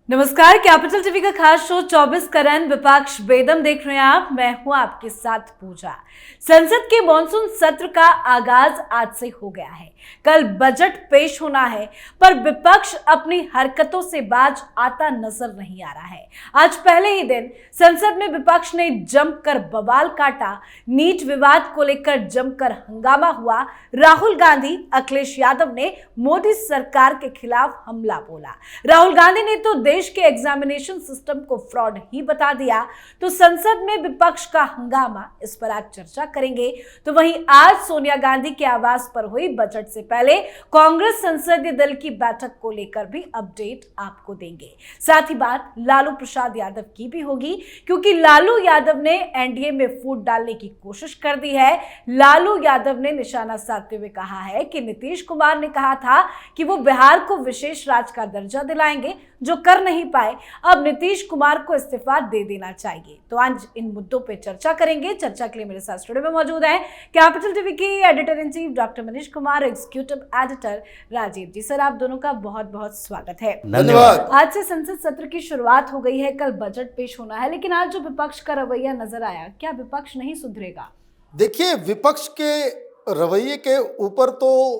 नमस्कार, capital TV का खास शो 24 करन विपक्ष बेदम देख रहे हैं आप। मैं हूं आपके साथ पूजा। संसद के मॉनसून सत्र का आगाज आज से हो गया है। कल बजट पेश होना है, पर विपक्ष अपनी हरकतों से बाज आता नजर नहीं आ रहा है। आज पहले ही दिन संसद में विपक्ष ने जमकर बवाल काटा। नीट विवाद को लेकर जमकर हंगामा हुआ। राहुल गांधी, अखिलेश यादव ने मोदी सरकार के खिलाफ हमला बोला। राहुल गांधी ने तो देश के एग्जामिनेशन सिस्टम को फ्रॉड ही बता दिया। तो संसद में विपक्ष का हंगामा, इस पर आज चर्चा करेंगे। तो वहीं आज सोनिया गांधी के आवास पर हुई बजट से पहले कांग्रेस संसदीय दल की बैठक को लेकर भी अपडेट आपको देंगे। साथ ही बात लालू प्रसाद यादव की भी होगी, क्योंकि लालू यादव ने एनडीए में फूट डालने की कोशिश कर दी है। लालू यादव ने निशाना साधते हुए कहा है कि नीतीश कुमार ने कहा था कि वो बिहार को विशेष राज्य का दर्जा दिलाएंगे, जो कर नहीं पाए। अब नीतीश कुमार को इस्तीफा दे देना चाहिए। तो आज इन मुद्दों पे चर्चा करेंगे। चर्चा के लिए मेरे साथ स्टूडियो में मौजूद हैं कैपिटल टीवी के editor in chief doctor Manish Kumar, executive editor Rajiv ji. Sir, आप दोनों का बहुत बहुत स्वागत है। धन्यवाद। आज से संसद सत्र की शुरुआत हो गई है, कल बजट पेश होना है, लेकिन आज जो विपक्ष का रवैया नजर आया, क्या विपक्ष नहीं सुधरेगा? देखिए, विपक्ष के रवैये के ऊपर तो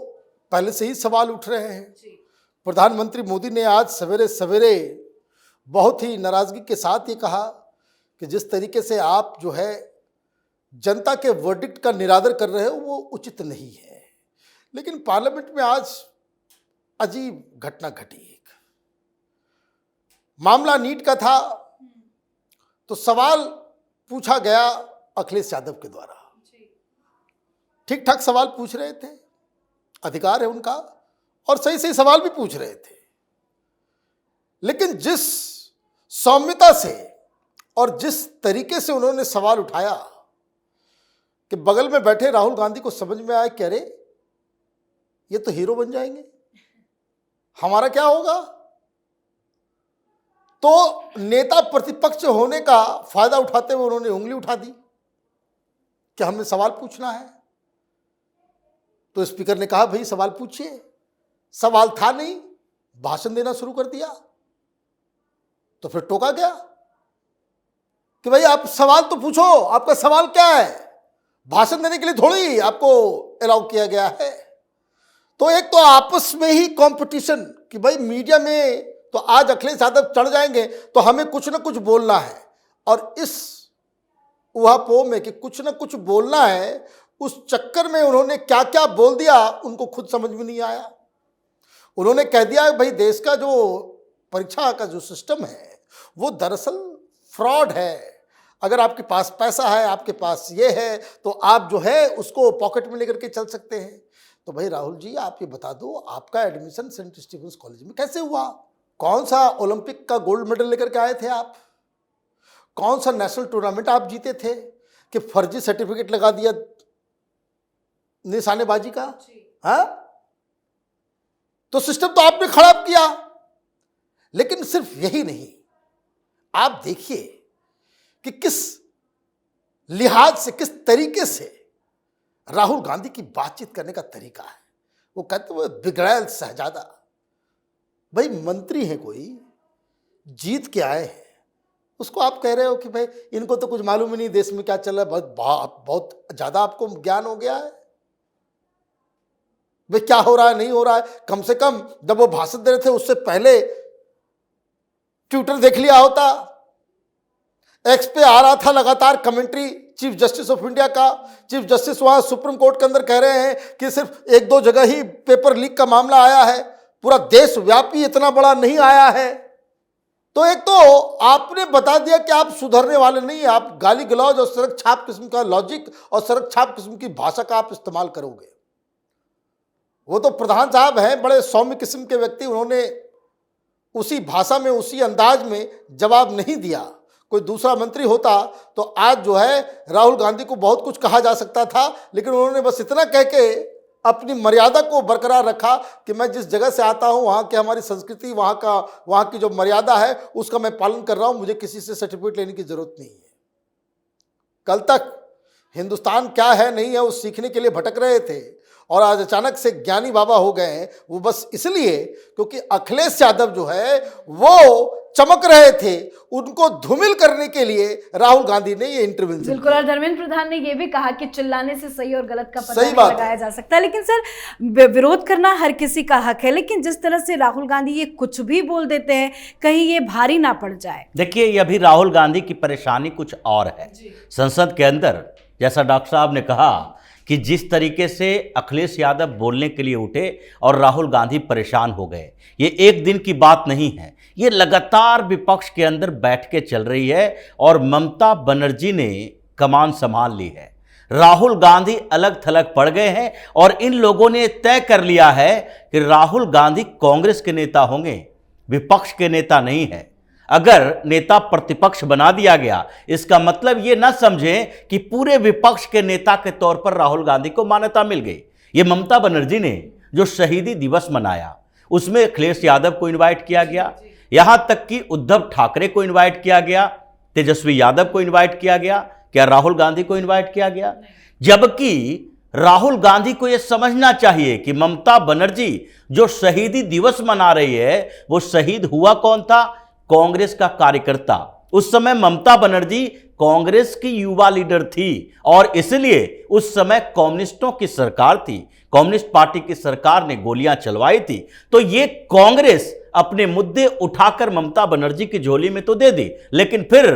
पहले से ही सवाल उठ रहे हैं। प्रधानमंत्री मोदी ने आज सवेरे सवेरे बहुत ही नाराजगी के साथ ये कहा कि जिस तरीके से आप जो है जनता के वर्डिक्ट का निरादर कर रहे हो वो उचित नहीं है। लेकिन पार्लियामेंट में आज अजीब घटना घटी। एक मामला नीट का था, तो सवाल पूछा गया अखिलेश यादव के द्वारा। ठीक ठाक सवाल पूछ रहे थे, अधिकार है उनका, और सही सही सवाल भी पूछ रहे थे। लेकिन जिस सौम्यता से और जिस तरीके से उन्होंने सवाल उठाया कि बगल में बैठे राहुल गांधी को समझ में आया कि अरे ये तो हीरो बन जाएंगे, हमारा क्या होगा। तो नेता प्रतिपक्ष होने का फायदा उठाते हुए उन्होंने उंगली उठा दी कि हमें सवाल पूछना है। तो स्पीकर ने कहा, भाई सवाल पूछिए। सवाल था नहीं, भाषण देना शुरू कर दिया। तो फिर टोका गया कि भाई आप सवाल तो पूछो, आपका सवाल क्या है, भाषण देने के लिए थोड़ी आपको अलाउ किया गया है। तो एक तो आपस में ही कंपटीशन कि भाई मीडिया में तो आज अखिलेश यादव चढ़ जाएंगे तो हमें कुछ ना कुछ बोलना है, और इस उहापोह में कि कुछ ना कुछ बोलना है, उस चक्कर में उन्होंने क्या क्या बोल दिया उनको खुद समझ में नहीं आया। उन्होंने कह दिया भाई देश का जो परीक्षा का जो सिस्टम है वो दरअसल फ्रॉड है। अगर आपके पास पैसा है, आपके पास ये है, तो आप जो है उसको पॉकेट में लेकर के चल सकते हैं। तो भाई राहुल जी, आप ये बता दो, आपका एडमिशन सेंट स्टीफेंस कॉलेज में कैसे हुआ? कौन सा ओलंपिक का गोल्ड मेडल लेकर के आए थे आप? कौन सा नेशनल टूर्नामेंट आप जीते थे कि फर्जी सर्टिफिकेट लगा दिया निशानेबाजी का? हाँ, तो सिस्टम तो आपने खराब किया। लेकिन सिर्फ यही नहीं, आप देखिए कि किस लिहाज से, किस तरीके से राहुल गांधी की बातचीत करने का तरीका है। वो कहते हुए बिगड़ैल शहजादा। भाई मंत्री हैं, कोई जीत के आए हैं, उसको आप कह रहे हो कि भाई इनको तो कुछ मालूम ही नहीं देश में क्या चल रहा है, बहुत ज्यादा आपको ज्ञान हो गया है। भाई क्या हो रहा है, नहीं हो रहा है, कम से कम जब वो भाषण दे रहे थे उससे पहले ट्विटर देख लिया होता। एक्स पे आ रहा था लगातार commentary chief justice of India का। चीफ जस्टिस वहां सुप्रीम कोर्ट के अंदर कह रहे हैं कि सिर्फ एक दो जगह ही पेपर लीक का मामला आया है, पूरा देशव्यापी इतना बड़ा नहीं आया है। तो एक तो आपने बता दिया कि आप सुधरने वाले नहीं, आप गाली गलौज और सड़क छाप किस्म का लॉजिक और सड़क छाप किस्म की भाषा का आप इस्तेमाल करोगे। वो तो प्रधान साहब हैं, बड़े सौम्य किस्म के व्यक्ति, उन्होंने उसी भाषा में, उसी अंदाज में जवाब नहीं दिया। कोई दूसरा मंत्री होता तो आज जो है राहुल गांधी को बहुत कुछ कहा जा सकता था, लेकिन उन्होंने बस इतना कह के अपनी मर्यादा को बरकरार रखा कि मैं जिस जगह से आता हूं, वहाँ की हमारी संस्कृति, वहाँ की जो मर्यादा है उसका मैं पालन कर रहा हूं, मुझे किसी से सर्टिफिकेट लेने की जरूरत नहीं है। कल तक हिंदुस्तान क्या है नहीं है वो सीखने के लिए भटक रहे थे, और आज अचानक से ज्ञानी बाबा हो गए हैं। वो बस इसलिए क्योंकि अखिलेश यादव जो है वो चमक रहे थे उनको धूमिल करने के लिए राहुल गांधी ने ये इंटरवेंशन बिल्कुल। और धर्मेंद्र प्रधान ने ये भी कहा कि चिल्लाने से सही और गलत का पता सही नहीं बात लगाया जा सकता। लेकिन सर, विरोध करना हर किसी का हक है, लेकिन जिस तरह से राहुल गांधी ये कुछ भी बोल देते हैं, कहीं ये भारी ना पड़ जाए। देखिए, ये अभी राहुल गांधी की परेशानी कुछ और है। संसद के अंदर, जैसा डॉक्टर साहब ने कहा कि जिस तरीके से अखिलेश यादव बोलने के लिए उठे और राहुल गांधी परेशान हो गए, ये एक दिन की बात नहीं है, ये लगातार विपक्ष के अंदर बैठ के चल रही है और ममता बनर्जी ने कमान संभाल ली है। राहुल गांधी अलग थलग पड़ गए हैं और इन लोगों ने तय कर लिया है कि राहुल गांधी कांग्रेस के नेता होंगे, विपक्ष के नेता नहीं है। अगर नेता प्रतिपक्ष बना दिया गया, इसका मतलब ये ना समझें कि पूरे विपक्ष के नेता के तौर पर राहुल गांधी को मान्यता मिल गई। ये ममता बनर्जी ने जो शहीदी दिवस मनाया, उसमें अखिलेश यादव को इनवाइट किया गया, यहां तक कि उद्धव ठाकरे को इनवाइट किया गया, तेजस्वी यादव को इनवाइट किया गया, क्या राहुल गांधी को इनवाइट किया गया? जबकि राहुल गांधी को यह समझना चाहिए कि ममता बनर्जी जो शहीदी दिवस मना रही है, वो शहीद हुआ कौन था? कांग्रेस का कार्यकर्ता। उस समय ममता बनर्जी कांग्रेस की युवा लीडर थी और इसलिए उस समय कम्युनिस्टों की सरकार थी, कम्युनिस्ट पार्टी की सरकार ने गोलियां चलवाई थी। तो ये कांग्रेस अपने मुद्दे उठाकर ममता बनर्जी की झोली में तो दे दी, लेकिन फिर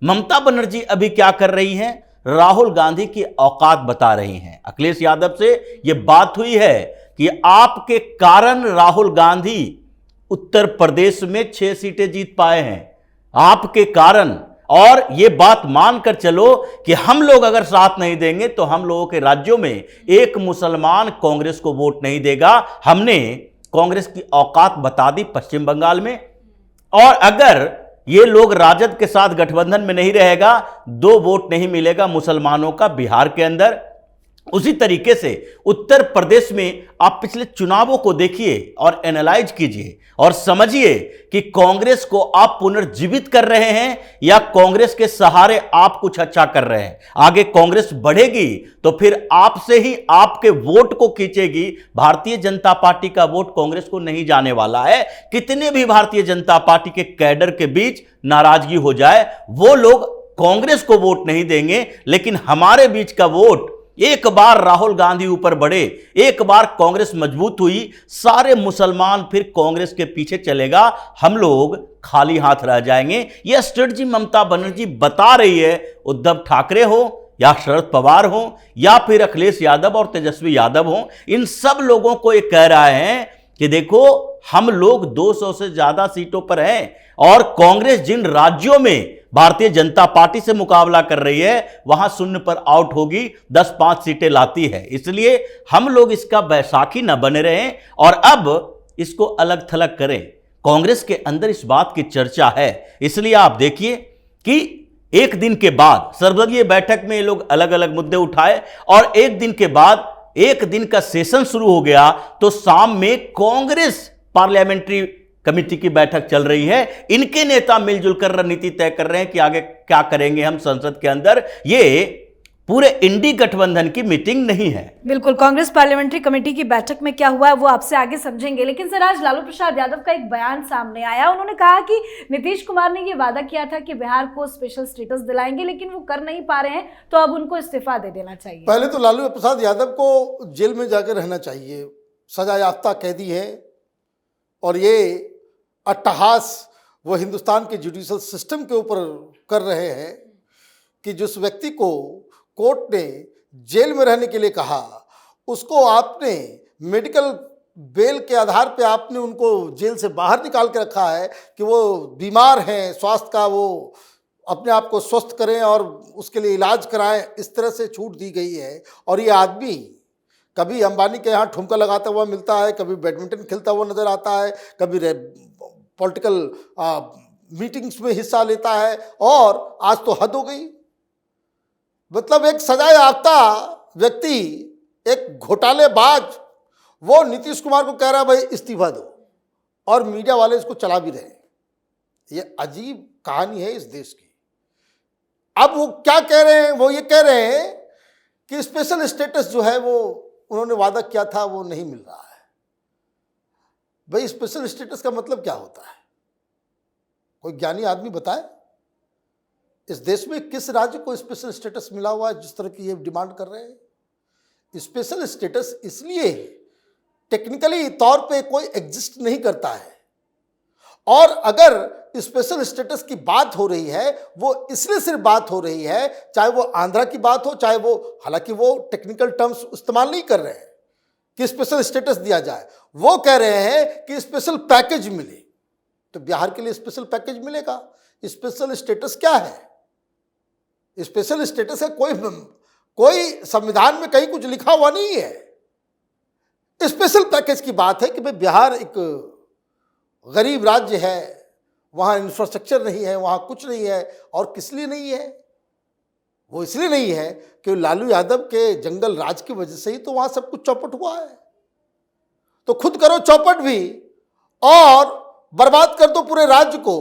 ममता बनर्जी अभी क्या कर रही हैं? राहुल गांधी की औकात बता रही हैं। अखिलेश यादव से यह बात हुई है कि आपके कारण राहुल गांधी उत्तर प्रदेश में 6 सीटें जीत पाए हैं, आपके कारण। और यह बात मानकर चलो कि हम लोग अगर साथ नहीं देंगे तो हम लोगों के राज्यों में एक मुसलमान कांग्रेस को वोट नहीं देगा। हमने कांग्रेस की औकात बता दी पश्चिम बंगाल में। और अगर ये लोग राजद के साथ गठबंधन में नहीं रहेगा, 2 वोट नहीं मिलेगा मुसलमानों का बिहार के अंदर। उसी तरीके से उत्तर प्रदेश में आप पिछले चुनावों को देखिए और एनालाइज कीजिए और समझिए कि कांग्रेस को आप पुनर्जीवित कर रहे हैं या कांग्रेस के सहारे आप कुछ अच्छा कर रहे हैं। आगे कांग्रेस बढ़ेगी तो फिर आपसे ही आपके वोट को खींचेगी। भारतीय जनता पार्टी का वोट कांग्रेस को नहीं जाने वाला है। कितने भी भारतीय जनता पार्टी के कैडर के बीच नाराजगी हो जाए, वो लोग कांग्रेस को वोट नहीं देंगे, लेकिन हमारे बीच का वोट, एक बार राहुल गांधी ऊपर बढ़े, एक बार कांग्रेस मजबूत हुई, सारे मुसलमान फिर कांग्रेस के पीछे चलेगा, हम लोग खाली हाथ रह जाएंगे। यह स्ट्रेटजी ममता बनर्जी बता रही है। उद्धव ठाकरे हो या शरद पवार हो या फिर अखिलेश यादव और तेजस्वी यादव हो, इन सब लोगों को ये कह रहा है कि देखो, हम लोग 200 से ज्यादा सीटों पर हैं और कांग्रेस जिन राज्यों में भारतीय जनता पार्टी से मुकाबला कर रही है, वहां शून्य पर आउट होगी, 10-5 सीटें लाती है। इसलिए हम लोग इसका बैसाखी न बने रहें और अब इसको अलग थलग करें। कांग्रेस के अंदर इस बात की चर्चा है। इसलिए आप देखिए कि एक दिन के बाद सर्वदलीय बैठक में ये लोग अलग अलग मुद्दे उठाए और एक दिन के बाद एक दिन का सेशन शुरू हो गया तो शाम में कांग्रेस पार्लियामेंट्री कमेटी की बैठक चल रही है। इनके नेता मिलजुल कर रणनीति तय कर रहे हैं कि आगे क्या करेंगे हम संसद के अंदर। ये पूरे इंडी गठबंधन की मीटिंग नहीं है। बिल्कुल, कांग्रेस पार्लियामेंट्री कमेटी की बैठक में क्या हुआ है वो आपसे आगे समझेंगे। लेकिन सर, आज लालू प्रसाद यादव का एक बयान सामने आया। उन्होंने कहा कि नीतीश कुमार ने ये वादा किया था कि बिहार को स्पेशल स्टेटस दिलाएंगे, लेकिन वो कर नहीं पा रहे हैं, तो अब उनको इस्तीफा दे देना चाहिए। पहले तो लालू प्रसाद यादव को जेल में जाकर रहना चाहिए। सजा याफ्ता कैदी है और ये अट्टहास वो हिंदुस्तान के जुडिशल सिस्टम के ऊपर कर रहे हैं कि जिस व्यक्ति को कोर्ट ने जेल में रहने के लिए कहा, उसको आपने मेडिकल बेल के आधार पे आपने उनको जेल से बाहर निकाल के रखा है कि वो बीमार हैं, स्वास्थ्य का वो अपने आप को स्वस्थ करें और उसके लिए इलाज कराएं। इस तरह से छूट दी गई है। और ये आदमी कभी अंबानी के यहाँ ठुमका लगाता हुआ मिलता है, कभी बैडमिंटन खेलता हुआ नजर आता है, कभी पॉलिटिकल मीटिंग्स में हिस्सा लेता है और आज तो हद हो गई। मतलब एक सजा याफ्ता व्यक्ति, एक घोटालेबाज, वो नीतीश कुमार को कह रहा है भाई इस्तीफा दो, और मीडिया वाले इसको चला भी रहे। ये अजीब कहानी है इस देश की। अब वो क्या कह रहे हैं? वो ये कह रहे हैं कि स्पेशल स्टेटस जो है वो उन्होंने वादा किया था वो नहीं मिल रहा है। भाई स्पेशल स्टेटस का मतलब क्या होता है? कोई ज्ञानी आदमी बताए इस देश में किस राज्य को स्पेशल स्टेटस मिला हुआ है जिस तरह की ये डिमांड कर रहे हैं। स्पेशल स्टेटस इसलिए टेक्निकली तौर पे कोई एग्जिस्ट नहीं करता है, और अगर स्पेशल स्टेटस की बात हो रही है वो इसलिए सिर्फ बात हो रही है, चाहे वो आंध्रा की बात हो, चाहे वो, हालांकि वो टेक्निकल टर्म्स इस्तेमाल नहीं कर रहे हैं कि स्पेशल स्टेटस दिया जाए, वो कह रहे हैं कि स्पेशल पैकेज मिले। तो बिहार के लिए स्पेशल पैकेज मिलेगा। स्पेशल स्टेटस क्या है? स्पेशल स्टेटस है कोई संविधान में कहीं कुछ लिखा हुआ नहीं है। स्पेशल पैकेज की बात है कि भाई बिहार एक गरीब राज्य है, वहाँ इंफ्रास्ट्रक्चर नहीं है, वहाँ कुछ नहीं है, और किस लिए नहीं है? वो इसलिए नहीं है कि लालू यादव के जंगल राज की वजह से ही तो वहाँ सब कुछ चौपट हुआ है। तो खुद करो चौपट भी और बर्बाद कर दो पूरे राज्य को,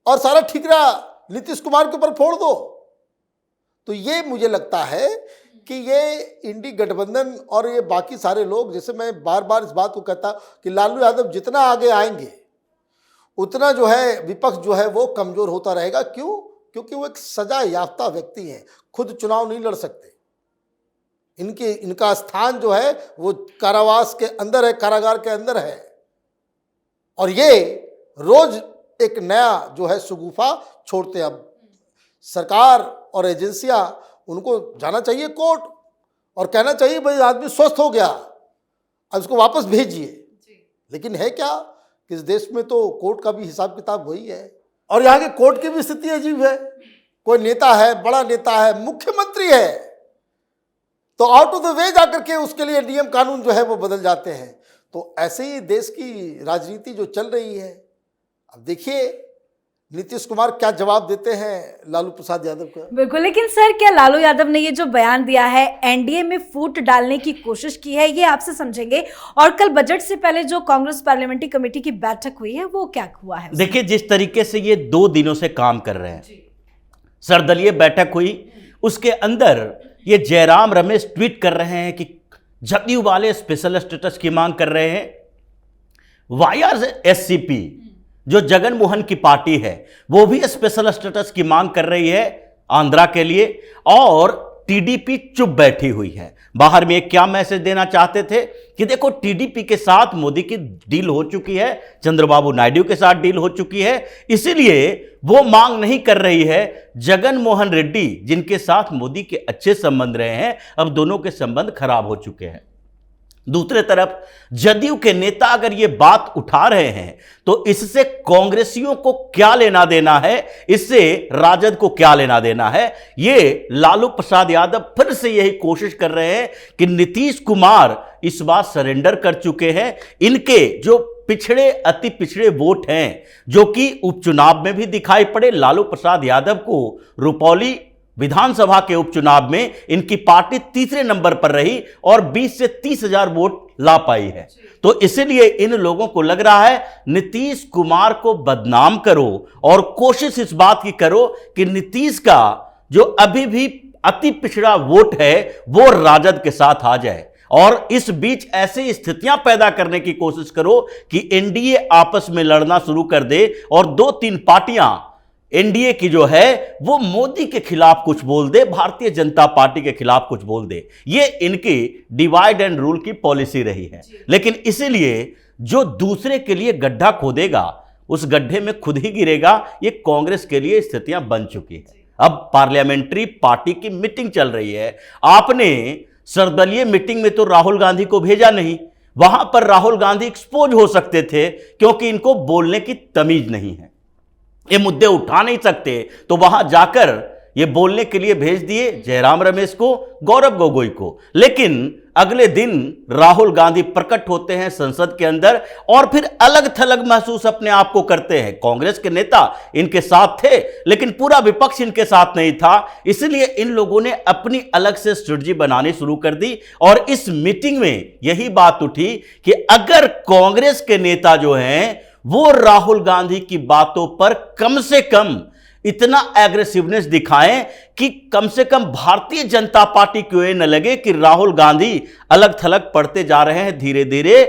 और सारा ठिकरा नीतीश कुमार के ऊपर फोड़ दो। तो ये मुझे लगता है कि ये इंडी गठबंधन और ये बाकी सारे लोग, जैसे मैं बार बार इस बात को कहता कि लालू यादव जितना आगे आएंगे उतना जो है विपक्ष जो है वो कमजोर होता रहेगा। क्यों? क्योंकि वो एक सजा याफ्ता व्यक्ति हैं, खुद चुनाव नहीं लड़ सकते। इनका स्थान जो है वो कारावास के अंदर है, कारागार के अंदर है, और ये रोज एक नया जो है शगुफा छोड़ते हैं। अब सरकार और एजेंसियां, उनको जाना चाहिए कोर्ट और कहना चाहिए भाई आदमी स्वस्थ हो गया, अब इसको वापस भेजिए। लेकिन है क्या कि इस देश में तो कोर्ट का भी हिसाब किताब वही है, और यहाँ के कोर्ट की भी स्थिति अजीब है। कोई नेता है, बड़ा नेता है, मुख्यमंत्री है, तो आउट ऑफ द वे जाकर के उसके लिए नियम कानून जो है वो बदल जाते हैं। तो ऐसे ही देश की राजनीति जो चल रही है, अब देखिए नीतीश कुमार क्या जवाब देते हैं लालू प्रसाद यादव को। बिल्कुल, लेकिन सर क्या लालू यादव ने ये जो बयान दिया है, एनडीए में फूट डालने की कोशिश की है, ये आपसे समझेंगे? और कल बजट से पहले जो कांग्रेस पार्लियामेंट्री कमेटी की बैठक हुई है वो क्या हुआ है? देखिए, जिस तरीके से ये 2 दिनों से काम कर रहे हैं, सर्वदलीय बैठक हुई, उसके अंदर ये जयराम रमेश ट्वीट कर रहे हैं कि जदयू वाले स्पेशल स्टेटस की मांग कर रहे हैं, YRSCP जो जगन मोहन की पार्टी है वो भी स्पेशल स्टेटस की मांग कर रही है आंध्रा के लिए, और टीडीपी चुप बैठी हुई है। बाहर में एक क्या मैसेज देना चाहते थे कि देखो टीडीपी के साथ मोदी की डील हो चुकी है, चंद्रबाबू नायडू के साथ डील हो चुकी है, इसलिए वो मांग नहीं कर रही है। जगन मोहन रेड्डी जिनके साथ मोदी के अच्छे संबंध रहे हैं, अब दोनों के संबंध खराब हो चुके हैं। दूसरे तरफ जदयू के नेता अगर ये बात उठा रहे हैं तो इससे कांग्रेसियों को क्या लेना देना है, इससे राजद को क्या लेना देना है। ये लालू प्रसाद यादव फिर से यही कोशिश कर रहे हैं कि नीतीश कुमार इस बार सरेंडर कर चुके हैं। इनके जो पिछड़े अति पिछड़े वोट हैं, जो कि उपचुनाव में भी दिखाई पड़े, लालू प्रसाद यादव को रुपौली विधानसभा के उपचुनाव में इनकी पार्टी तीसरे नंबर पर रही और 20 से 30 हजार वोट ला पाई है। तो इसलिए इन लोगों को लग रहा है नीतीश कुमार को बदनाम करो और कोशिश इस बात की करो कि नीतीश का जो अभी भी अति पिछड़ा वोट है वो राजद के साथ आ जाए, और इस बीच ऐसी स्थितियां पैदा करने की कोशिश करो कि एनडीए आपस में लड़ना शुरू कर दे और 2-3 पार्टियां एनडीए की जो है वो मोदी के खिलाफ कुछ बोल दे, भारतीय जनता पार्टी के खिलाफ कुछ बोल दे। ये इनकी डिवाइड एंड रूल की पॉलिसी रही है। लेकिन इसीलिए जो दूसरे के लिए गड्ढा खोदेगा उस गड्ढे में खुद ही गिरेगा। ये कांग्रेस के लिए स्थितियां बन चुकी है। अब पार्लियामेंट्री पार्टी की मीटिंग चल रही है, आपने सर्वदलीय मीटिंग में तो राहुल गांधी को भेजा नहीं, वहां पर राहुल गांधी एक्सपोज हो सकते थे क्योंकि इनको बोलने की तमीज नहीं है, ये मुद्दे उठा नहीं सकते, तो वहां जाकर ये बोलने के लिए भेज दिए जयराम रमेश को, गौरव गोगोई को। लेकिन अगले दिन राहुल गांधी प्रकट होते हैं संसद के अंदर और फिर अलग थलग महसूस अपने आप को करते हैं। कांग्रेस के नेता इनके साथ थे लेकिन पूरा विपक्ष इनके साथ नहीं था, इसलिए इन लोगों ने अपनी अलग से स्ट्रेटजी बनानी शुरू कर दी। और इस मीटिंग में यही बात उठी कि अगर कांग्रेस के नेता जो हैं वो राहुल गांधी की बातों पर कम से कम इतना एग्रेसिवनेस दिखाएं कि कम से कम भारतीय जनता पार्टी को ये न लगे कि राहुल गांधी अलग थलग पड़ते जा रहे हैं धीरे धीरे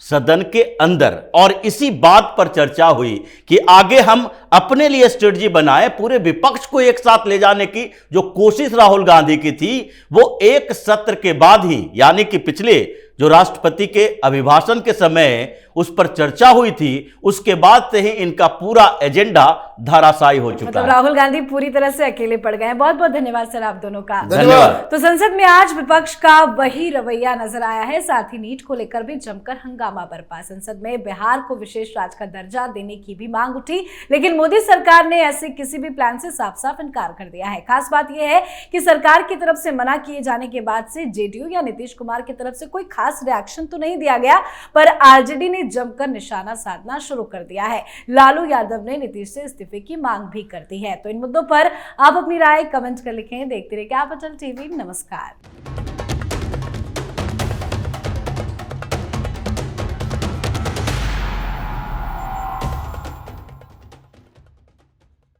सदन के अंदर, और इसी बात पर चर्चा हुई कि आगे हम अपने लिए स्ट्रेटजी बनाए। पूरे विपक्ष को एक साथ ले जाने की जो कोशिश राहुल गांधी की थी, वो एक सत्र के बाद ही, यानी कि पिछले जो राष्ट्रपति के अभिभाषण के समय उस पर चर्चा हुई थी, उसके बाद से ही इनका पूरा एजेंडा धराशायी हो चुका है। राहुल गांधी पूरी तरह से अकेले पड़ गए हैं। बहुत बहुत धन्यवाद सर आप दोनों का। धन्यवाद। तो संसद में आज विपक्ष का वही रवैया नजर आया है, साथ ही नीट को लेकर भी जमकर हंगामा बरपा। संसद में बिहार को विशेष राज्य का दर्जा देने की भी मांग उठी, लेकिन मोदी सरकार ने ऐसे किसी भी प्लान से साफ साफ इनकार कर दिया है। खास बात यह है कि सरकार की तरफ से मना किए जाने के बाद से जेडीयू या नीतीश कुमार की तरफ से कोई खास रिएक्शन तो नहीं दिया गया, पर आरजेडी ने जमकर निशाना साधना शुरू कर दिया है। लालू यादव ने नीतीश से इस्तीफे की मांग भी कर दी है। तो इन मुद्दों पर आप अपनी राय कमेंट कर लिखें। देखते रहिए आप अटल टीवी। नमस्कार।